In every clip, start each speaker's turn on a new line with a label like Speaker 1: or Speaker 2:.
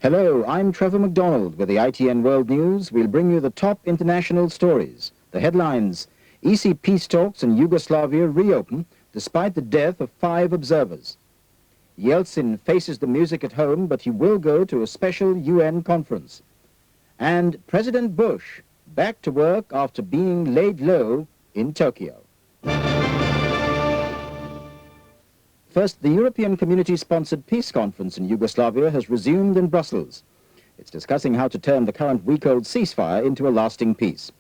Speaker 1: Hello, I'm Trevor McDonald with the ITN World News. We'll bring you the top international stories. The headlines: EC peace talks in Yugoslavia reopen despite the death of 5 observers. Yeltsin faces the music at home, but he will go to a special UN conference. And President Bush back to work after being laid low in Tokyo. First, the European Community-sponsored peace conference in Yugoslavia has resumed in Brussels. It's discussing how to turn the current week-old ceasefire into a lasting peace.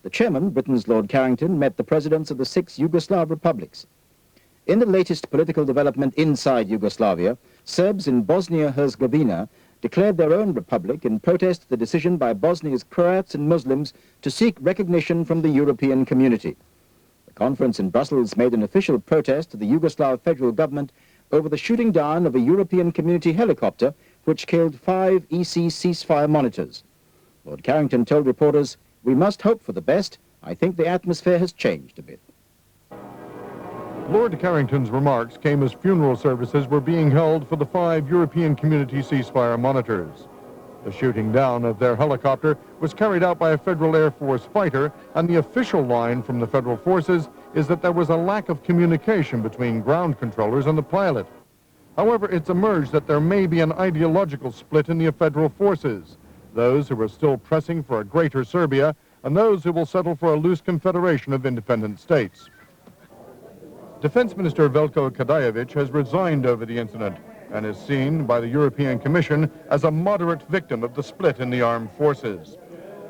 Speaker 1: The chairman, Britain's Lord Carrington, met the presidents of the 6 Yugoslav republics. In the latest political development inside Yugoslavia, Serbs in Bosnia-Herzegovina declared their own republic in protest to the decision by Bosnia's Croats and Muslims to seek recognition from the European community. The conference in Brussels made an official protest to the Yugoslav federal government over the shooting down of a European community helicopter which killed 5 EC ceasefire monitors. Lord Carrington told reporters, "We must hope for the best. I think the atmosphere has changed a bit."
Speaker 2: Lord Carrington's remarks came as funeral services were being held for the 5 European community ceasefire monitors. The shooting down of their helicopter was carried out by a Federal Air Force fighter, and the official line from the Federal Forces is that there was a lack of communication between ground controllers and the pilot. However, it's emerged that there may be an ideological split in the Federal Forces, those who are still pressing for a greater Serbia and those who will settle for a loose confederation of independent states. Defense Minister Veljko Kadajevic has resigned over the incident and is seen by the European Commission as a moderate victim of the split in the armed forces.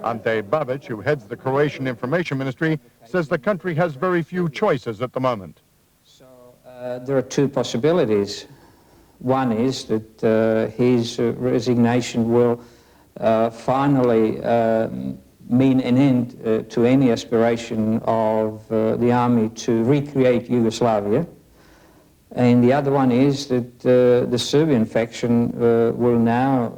Speaker 2: Ante Babic, who heads the Croatian Information Ministry, says the country has very few choices at the moment.
Speaker 3: So there are 2 possibilities. One is that his resignation will finally mean an end to any aspiration of the army to recreate Yugoslavia. And the other one is that the Serbian faction will now,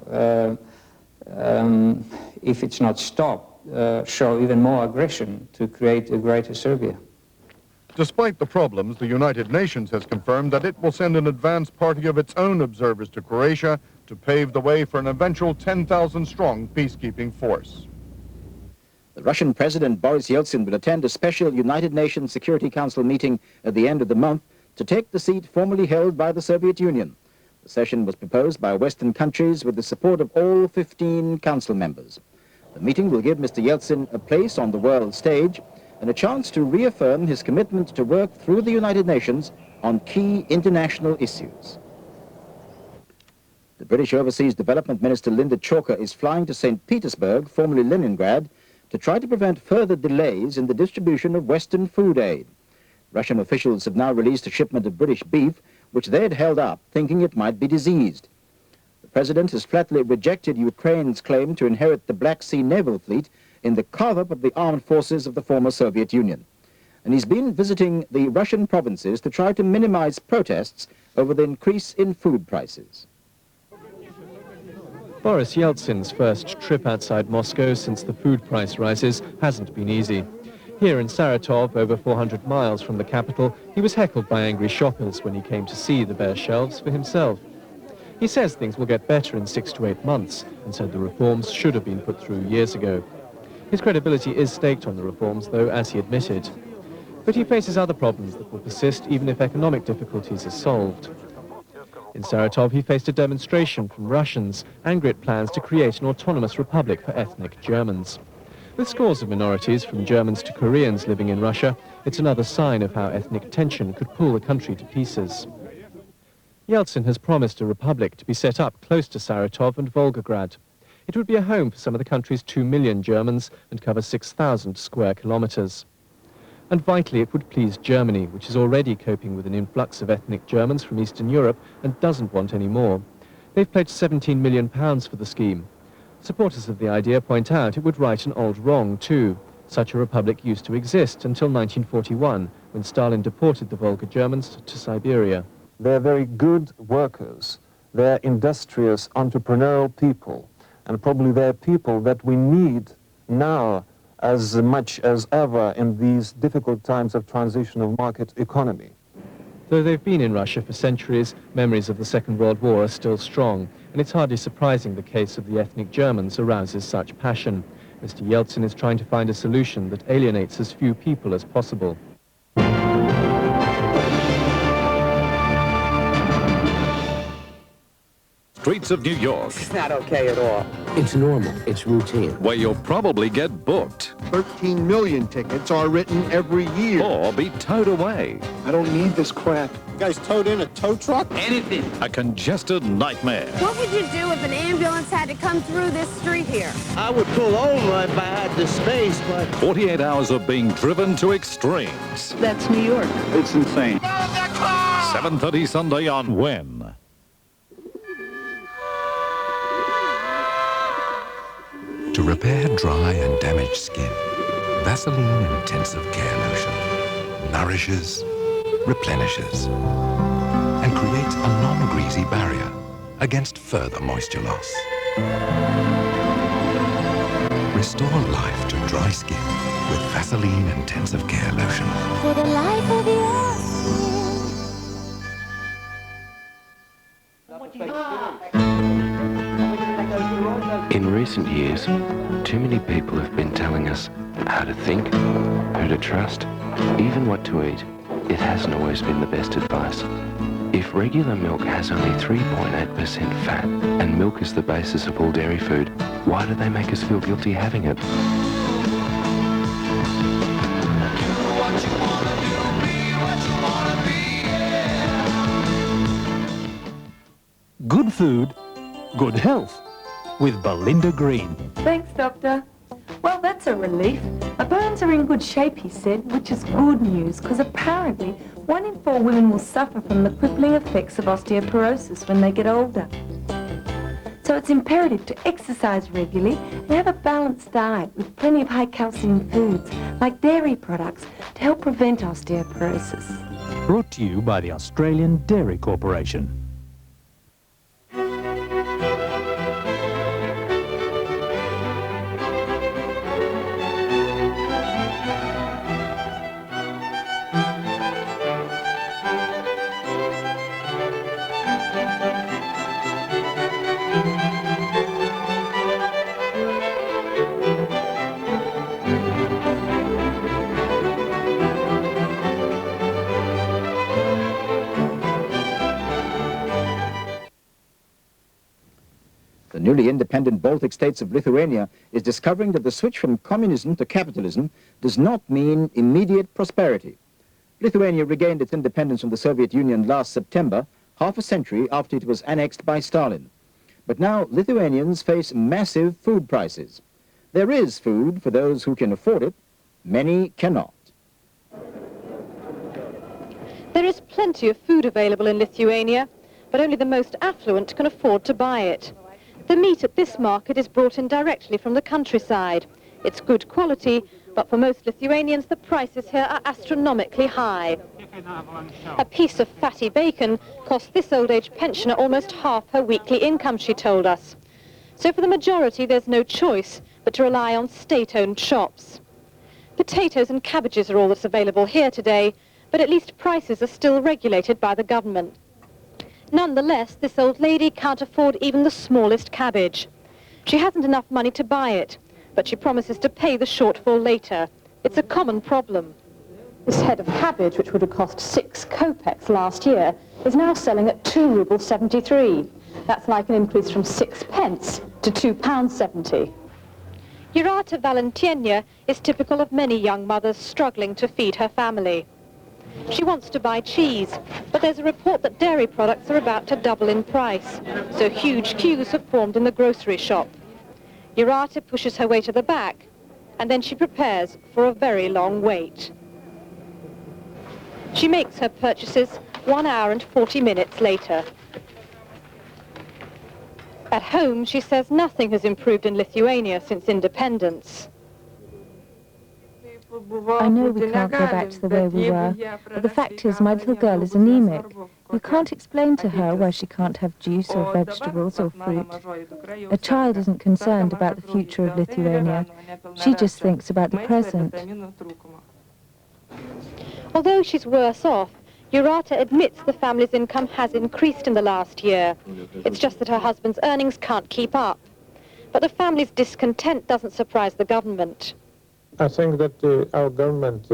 Speaker 3: if it's not stopped, show even more aggression to create a greater Serbia.
Speaker 2: Despite the problems, the United Nations has confirmed that it will send an advance party of its own observers to Croatia to pave the way for an eventual 10,000-strong peacekeeping force.
Speaker 1: The Russian President Boris Yeltsin will attend a special United Nations Security Council meeting at the end of the month to take the seat formerly held by the Soviet Union. The session was proposed by Western countries with the support of all 15 council members. The meeting will give Mr. Yeltsin a place on the world stage and a chance to reaffirm his commitment to work through the United Nations on key international issues. The British Overseas Development Minister Linda Chalker is flying to St. Petersburg, formerly Leningrad, to try to prevent further delays in the distribution of Western food aid. Russian officials have now released a shipment of British beef, which they had held up, thinking it might be diseased. The president has flatly rejected Ukraine's claim to inherit the Black Sea naval fleet in the carve-up of the armed forces of the former Soviet Union. And he's been visiting the Russian provinces to try to minimize protests over the increase in food prices.
Speaker 4: Boris Yeltsin's first trip outside Moscow since the food price rises hasn't been easy. Here in Saratov, over 400 miles from the capital, he was heckled by angry shoppers when he came to see the bare shelves for himself. He says things will get better in 6 to 8 months, and said the reforms should have been put through years ago. His credibility is staked on the reforms, though, as he admitted. But he faces other problems that will persist even if economic difficulties are solved. In Saratov, he faced a demonstration from Russians angry at plans to create an autonomous republic for ethnic Germans. With scores of minorities, from Germans to Koreans, living in Russia, it's another sign of how ethnic tension could pull the country to pieces. Yeltsin has promised a republic to be set up close to Saratov and Volgograd. It would be a home for some of the country's 2 million Germans and cover 6,000 square kilometers. And vitally, it would please Germany, which is already coping with an influx of ethnic Germans from Eastern Europe and doesn't want any more. They've pledged £17 million for the scheme. Supporters of the idea point out it would right an old wrong, too. Such a republic used to exist until 1941, when Stalin deported the Volga Germans to Siberia.
Speaker 5: They're very good workers. They're industrious, entrepreneurial people. And probably they're people that we need now as much as ever in these difficult times of transition of market economy.
Speaker 4: Though they've been in Russia for centuries, memories of the Second World War are still strong, and and it's hardly surprising the case of the ethnic Germans arouses such passion. Mr. Yeltsin is trying to find a solution that alienates as few people as possible.
Speaker 6: Streets of New York,
Speaker 7: It's not okay at all. It's normal. It's routine.
Speaker 6: where you'll probably get booked
Speaker 8: 13 million tickets are written every year.
Speaker 6: or be towed away.
Speaker 8: I don't need this crap. You guys towed in a tow truck?
Speaker 7: Anything.
Speaker 6: A congested nightmare.
Speaker 9: What would you do if an ambulance had to come through this street here?
Speaker 10: I would pull over if I had the space, but
Speaker 6: 48 hours of being driven to extremes.
Speaker 9: That's New York.
Speaker 8: It's insane.
Speaker 6: 7:30 Sunday on WIN.
Speaker 11: To repair dry and damaged skin, Vaseline Intensive Care Lotion nourishes, replenishes, and creates a non-greasy barrier against further moisture loss. Restore life to dry skin with Vaseline Intensive Care Lotion.
Speaker 9: For the life of your skin.
Speaker 12: In recent years, too many people have been telling us how to think, who to trust, even what to eat. It hasn't always been the best advice. If regular milk has only 3.8% fat, and milk is the basis of all dairy food, why do they make us feel guilty having it?
Speaker 13: Good food, good health, with Belinda Green.
Speaker 14: Thanks, Doctor. Well, that's a relief. My bones are in good shape, he said, which is good news, because apparently 1 in 4 women will suffer from the crippling effects of osteoporosis when they get older. So it's imperative to exercise regularly and have a balanced diet with plenty of high-calcium foods, like dairy products, to help prevent osteoporosis.
Speaker 13: Brought to you by the Australian Dairy Corporation.
Speaker 1: The newly independent Baltic states of Lithuania is discovering that the switch from communism to capitalism does not mean immediate prosperity. Lithuania regained its independence from the Soviet Union last September, half a century after it was annexed by Stalin. But now Lithuanians face massive food prices. There is food for those who can afford it. Many cannot.
Speaker 15: There is plenty of food available in Lithuania, but only the most affluent can afford to buy it. The meat at this market is brought in directly from the countryside. It's good quality, but for most Lithuanians the prices here are astronomically high. A piece of fatty bacon costs this old-age pensioner almost half her weekly income, she told us. So for the majority there's no choice but to rely on state-owned shops. Potatoes and cabbages are all that's available here today, but at least prices are still regulated by the government. Nonetheless, this old lady can't afford even the smallest cabbage. She hasn't enough money to buy it, but she promises to pay the shortfall later. It's a common problem. This head of cabbage, which would have cost 6 kopecks last year, is now selling at 2 rubles 73. That's like an increase from 6 pence to £2.70. Jurata Valentienia is typical of many young mothers struggling to feed her family. She wants to buy cheese, but there's a report that dairy products are about to double in price, so huge queues have formed in the grocery shop. Jurata pushes her way to the back, and then she prepares for a very long wait. She makes her purchases 1 hour and 40 minutes later. At home, she says nothing has improved in Lithuania since independence.
Speaker 14: I know we can't go back to the way we were, but the fact is my little girl is anemic. You can't explain to her why she can't have juice or vegetables or fruit. A child isn't concerned about the future of Lithuania. She just thinks about the present.
Speaker 15: Although she's worse off, Jurata admits the family's income has increased in the last year. It's just that her husband's earnings can't keep up. But the family's discontent doesn't surprise the government.
Speaker 16: I think that our government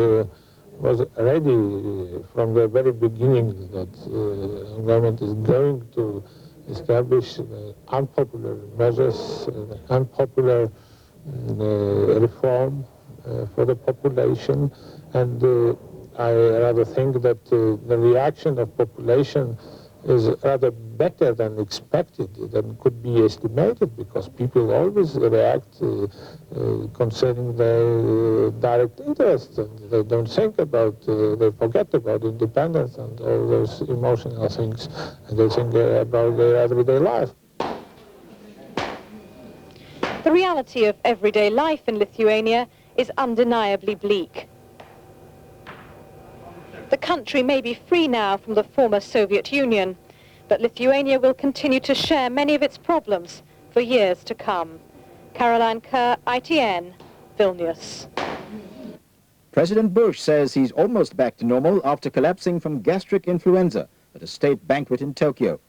Speaker 16: was ready from the very beginning that our government is going to establish unpopular measures, unpopular reform for the population, and I rather think that the reaction of population is rather better than expected, than could be estimated, because people always react concerning their direct interests, and they don't think about, they forget about independence and all those emotional things, and they think about their everyday life.
Speaker 15: The reality of everyday life in Lithuania is undeniably bleak. The country may be free now from the former Soviet Union, but Lithuania will continue to share many of its problems for years to come. Caroline Kerr, ITN, Vilnius.
Speaker 1: President Bush says he's almost back to normal after collapsing from gastric influenza at a state banquet in Tokyo.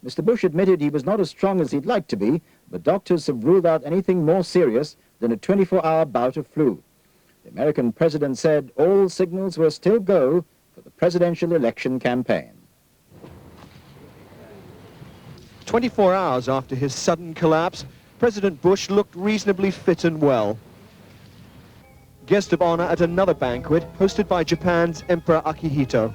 Speaker 1: Mr. Bush admitted he was not as strong as he'd like to be, but doctors have ruled out anything more serious than a 24-hour bout of flu. The American president said all signals were still go for the presidential election campaign.
Speaker 17: 24 hours after his sudden collapse, President Bush looked reasonably fit and well. Guest of honor at another banquet hosted by Japan's Emperor Akihito.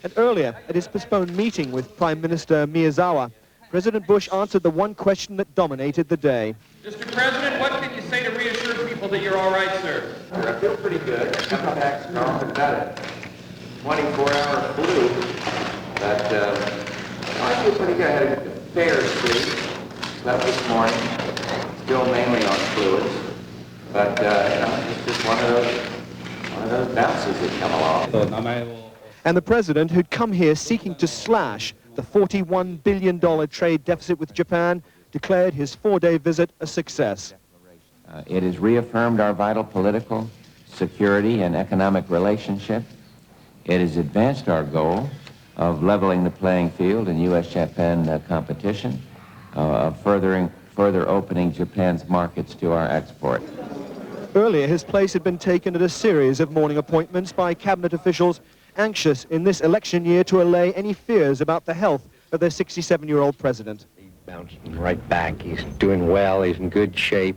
Speaker 17: And earlier, at his postponed meeting with Prime Minister Miyazawa, President Bush answered the one question that dominated the day.
Speaker 18: Mr. President, what can you say to reassure people that you're all right, sir?
Speaker 19: I feel pretty good. Coming back strong. I've got a 24-hour flu, but I feel pretty good. I had a fair sleep. Slept this morning, still mainly on fluids, but it's just one of those bounces that come along.
Speaker 17: And the president, who'd come here seeking to slash the $41 billion trade deficit with Japan, declared his 4-day visit a success.
Speaker 19: It has reaffirmed our vital political, security, and economic relationship. It has advanced our goal of leveling the playing field in U.S.-Japan competition, of further opening Japan's markets to our export.
Speaker 17: Earlier, his place had been taken at a series of morning appointments by cabinet officials anxious in this election year to allay any fears about the health of their 67-year-old president.
Speaker 20: He bounced right back. He's doing well. He's in good shape.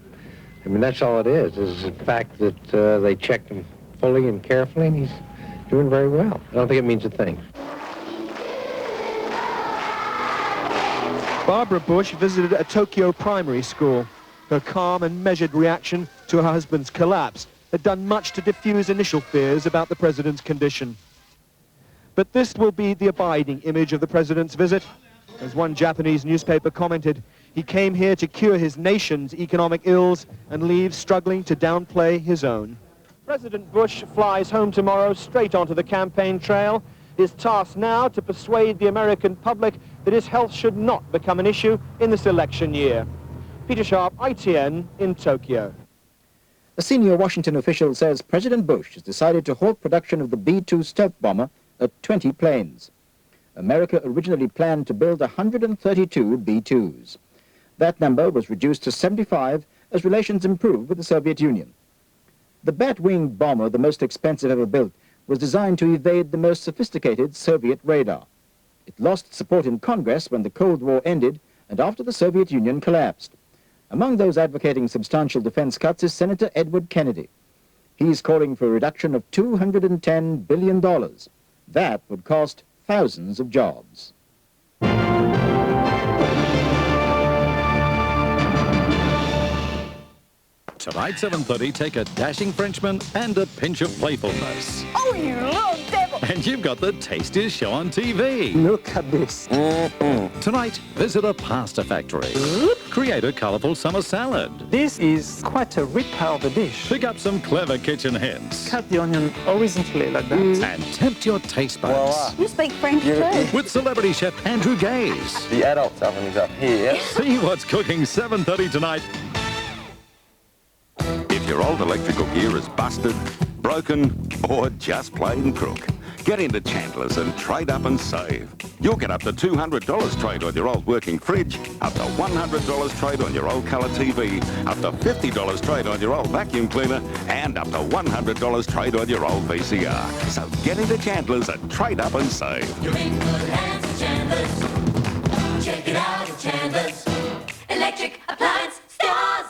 Speaker 20: I mean, that's all it is the fact that they checked him fully and carefully, and he's doing very well. I don't think it means a thing.
Speaker 17: Barbara Bush visited a Tokyo primary school. Her calm and measured reaction to her husband's collapse had done much to diffuse initial fears about the president's condition. But this will be the abiding image of the president's visit. As one Japanese newspaper commented, he came here to cure his nation's economic ills and leaves struggling to downplay his own. President Bush flies home tomorrow straight onto the campaign trail. His task now to persuade the American public that his health should not become an issue in this election year. Peter Sharp, ITN, in Tokyo.
Speaker 1: A senior Washington official says President Bush has decided to halt production of the B-2 stealth bomber at 20 planes. America originally planned to build 132 B-2s. That number was reduced to 75 as relations improved with the Soviet Union. The bat-winged bomber, the most expensive ever built, was designed to evade the most sophisticated Soviet radar. It lost support in Congress when the Cold War ended and after the Soviet Union collapsed. Among those advocating substantial defense cuts is Senator Edward Kennedy. He's calling for a reduction of $210 billion. That would cost thousands of jobs.
Speaker 6: Tonight, 7:30, take a dashing Frenchman and a pinch of playfulness.
Speaker 9: Oh, you little devil!
Speaker 6: And you've got the tastiest show on TV.
Speaker 10: Look at this.
Speaker 6: Tonight, visit a pasta factory. Create a colourful summer salad.
Speaker 21: This is quite a rip out of the dish.
Speaker 6: Pick up some clever kitchen hints.
Speaker 21: Cut the onion horizontally like that.
Speaker 6: And tempt your taste buds.
Speaker 9: You speak French too.
Speaker 6: With celebrity chef Andrew Gaze.
Speaker 22: The adult oven is up here.
Speaker 6: See what's cooking 7:30 tonight.
Speaker 23: If your old electrical gear is busted,
Speaker 6: broken, or just plain crook. Get into Chandler's and trade up and save. You'll get up to $200 trade on your old working fridge, up to $100 trade on your old colour TV, up to $50 trade on your old vacuum cleaner, and up to $100 trade on your old VCR. So get into Chandler's and trade up and save.
Speaker 2: You're in good hands at Chandler's. Check it out at Chandler's. Electric appliance stores.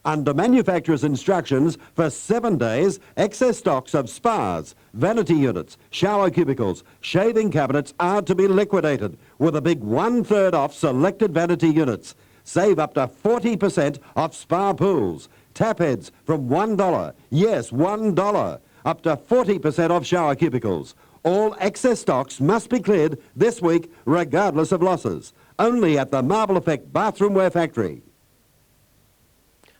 Speaker 3: Under manufacturer's instructions, for 7 days, excess stocks of spas, vanity units, shower cubicles, shaving cabinets are to be liquidated with a big 1/3 off selected vanity units. Save up to 40% off spa pools. Tap heads from $1. Yes, $1. Up to 40% off shower cubicles. All excess stocks must be cleared this week regardless of losses. Only at the Marble Effect Bathroomware Factory.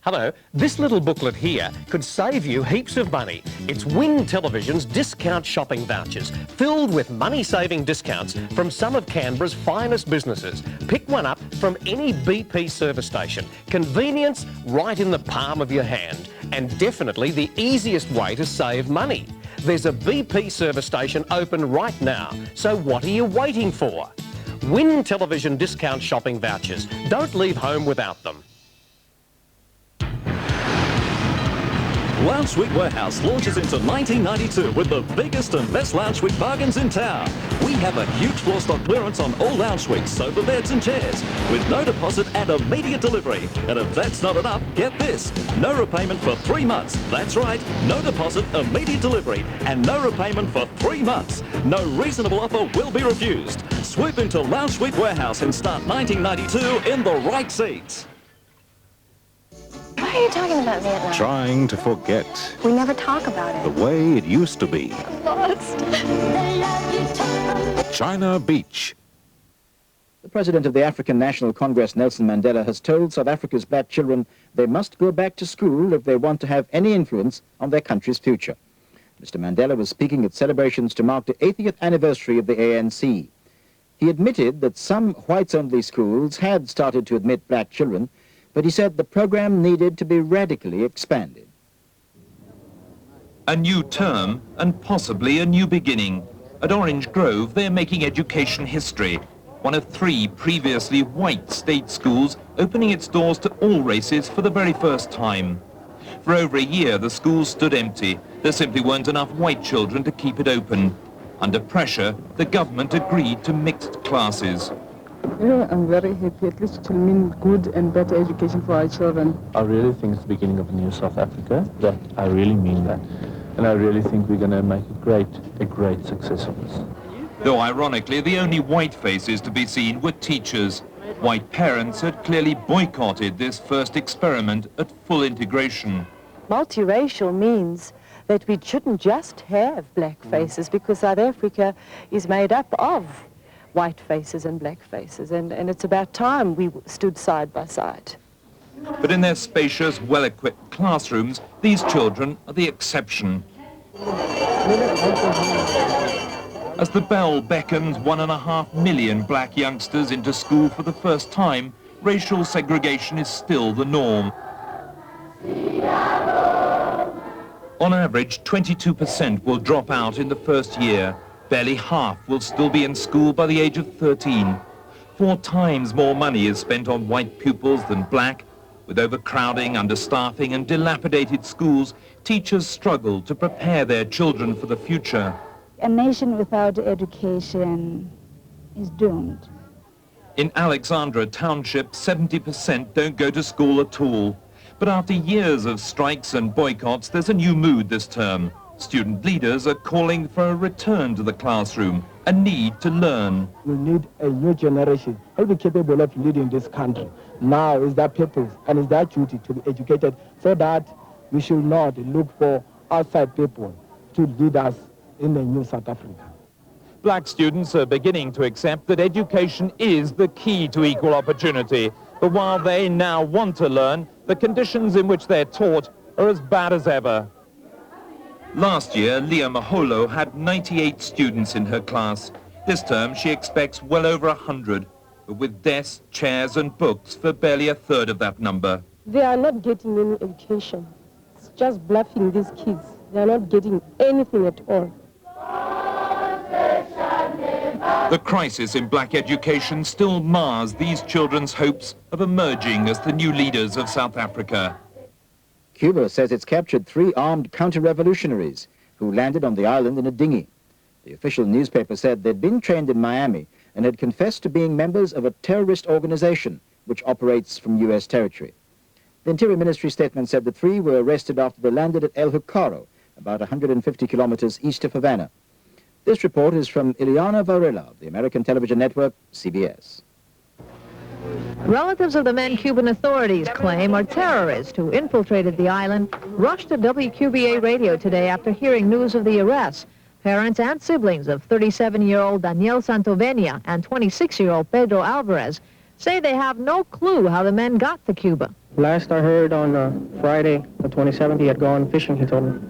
Speaker 23: Hello, this little booklet here could save you heaps of money. It's WIN Television's discount shopping vouchers, filled with money-saving discounts from some of Canberra's finest businesses. Pick one up from any BP service station. Convenience right in the palm of your hand, and definitely the easiest way to save money. There's a BP service station open right now, so what are you waiting for? WIN Television discount shopping vouchers. Don't leave home without them.
Speaker 6: Lounge Suite Warehouse launches into 1992 with the biggest and best lounge suite bargains in town. We have a huge floor stock clearance on all lounge suites, sofa beds and chairs, with no deposit and immediate delivery. And if that's not enough, get this. No repayment for 3 months. That's right, no deposit, immediate delivery, and no repayment for 3 months. No reasonable offer will be refused. Swoop into Lounge Suite Warehouse and start 1992 in the right seats.
Speaker 9: Why are you talking about Vietnam?
Speaker 6: Trying to forget
Speaker 9: We never talk about it.
Speaker 6: the way it used to be.
Speaker 9: Lost.
Speaker 6: China Beach.
Speaker 1: The President of the African National Congress, Nelson Mandela, has told South Africa's black children they must go back to school if they want to have any influence on their country's future. Mr. Mandela was speaking at celebrations to mark the 80th anniversary of the ANC. He admitted that some whites-only schools had started to admit black children, but he said the program needed to be radically expanded.
Speaker 24: A new term and possibly a new beginning. At Orange Grove, they're making education history. One of 3 previously white state schools opening its doors to all races for the very first time. For over a year, the school stood empty. There simply weren't enough white children to keep it open. Under pressure, the government agreed to mixed classes.
Speaker 25: Yeah, I'm very happy. At least it will mean good and better education for our children.
Speaker 26: I really think it's the beginning of a new South Africa. That I really mean that. And I really think we're going to make a great success of this.
Speaker 24: Though ironically, the only white faces to be seen were teachers. White parents had clearly boycotted this first experiment at full integration.
Speaker 27: Multiracial means that we shouldn't just have black faces, because South Africa is made up of white faces and black faces, and it's about time we stood side by side.
Speaker 24: But in their spacious, well-equipped classrooms, these children are the exception. As the bell beckons 1.5 million black youngsters into school for the first time, racial segregation is still the norm. On average, 22% will drop out in the first year. Barely half will still be in school by the age of 13. 4 times more money is spent on white pupils than black. With overcrowding, understaffing and dilapidated schools, teachers struggle to prepare their children for the future.
Speaker 28: A nation without education is doomed.
Speaker 24: In Alexandra Township, 70% don't go to school at all. But after years of strikes and boycotts, there's a new mood this term. Student leaders are calling for a return to the classroom, a need to learn.
Speaker 25: We need a new generation who will be capable of leading this country. Now is their purpose and it's their duty to be educated, so that we should not look for outside people to lead us in a new South Africa.
Speaker 24: Black students are beginning to accept that education is the key to equal opportunity. But while they now want to learn, the conditions in which they're taught are as bad as ever. Last year, Leah Maholo had 98 students in her class. This term, she expects well over 100, but with desks, chairs and books for barely 1/3 of that number.
Speaker 25: They are not getting any education.
Speaker 4: just bluffing these kids. They're not getting anything at all.
Speaker 24: The crisis in black education still mars these children's hopes of emerging as the new leaders of South Africa.
Speaker 1: Cuba says it's captured 3 armed counter-revolutionaries who landed on the island in a dinghy. The official newspaper said they'd been trained in Miami and had confessed to being members of a terrorist organization which operates from U.S. territory. The Interior Ministry statement said the 3 were arrested after they landed at El Jucaro, about 150 kilometers east of Havana. This report is from Ileana Varela of the American television network, CBS.
Speaker 5: Relatives of the men Cuban authorities claim are terrorists who infiltrated the island rushed to WQBA radio today after hearing news of the arrests. Parents and siblings of 37-year-old Daniel Santovenia and 26-year-old Pedro Alvarez say they have no clue how the men got to Cuba.
Speaker 7: Last I heard on Friday, the 27th, he had gone fishing, he told me.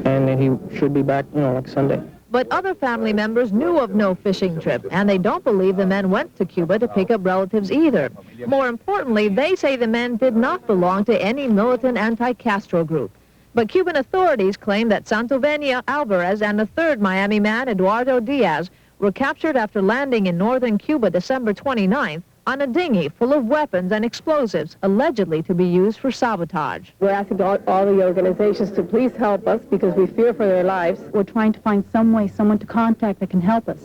Speaker 7: And he should be back, like Sunday.
Speaker 5: But other family members knew of no fishing trip, and they don't believe the men went to Cuba to pick up relatives either. More importantly, they say the men did not belong to any militant anti-Castro group. But Cuban authorities claim that Santovenia, Alvarez, and the 3rd Miami man, Eduardo Diaz, were captured after landing in northern Cuba December 29th on a dinghy full of weapons and explosives, allegedly to be used for sabotage.
Speaker 4: We're asking all the organizations to please help us because we fear for their lives.
Speaker 28: We're trying to find some way, someone to contact that can help us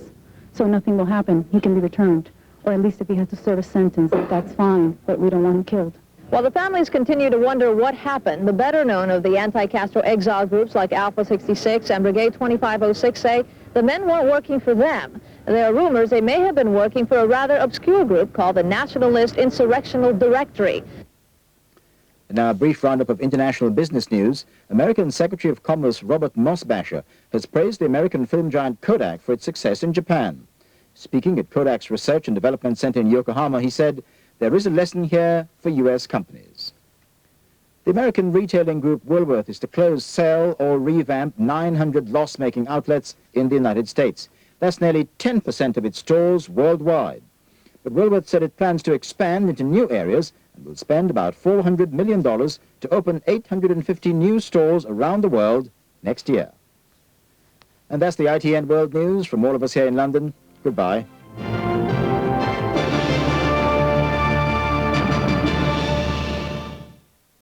Speaker 28: so nothing will happen. He can be returned. Or at least if he has to serve a sentence, that's fine, but we don't want him killed.
Speaker 5: While the families continue to wonder what happened, the better-known of the anti-Castro exile groups like Alpha 66 and Brigade 2506 say the men weren't working for them. There are rumors they may have been working for a rather obscure group called the Nationalist Insurrectional Directory.
Speaker 1: And now a brief roundup of international business news. American Secretary of Commerce Robert Mosbacher has praised the American film giant Kodak for its success in Japan. Speaking at Kodak's Research and Development Center in Yokohama, he said, "There is a lesson here for U.S. companies." The American retailing group Woolworth is to close, sell, or revamp 900 loss-making outlets in the United States. That's nearly 10% of its stores worldwide. But Woolworth said it plans to expand into new areas and will spend about $400 million to open 850 new stores around the world next year. And that's the ITN World News. From all of us here in London, goodbye.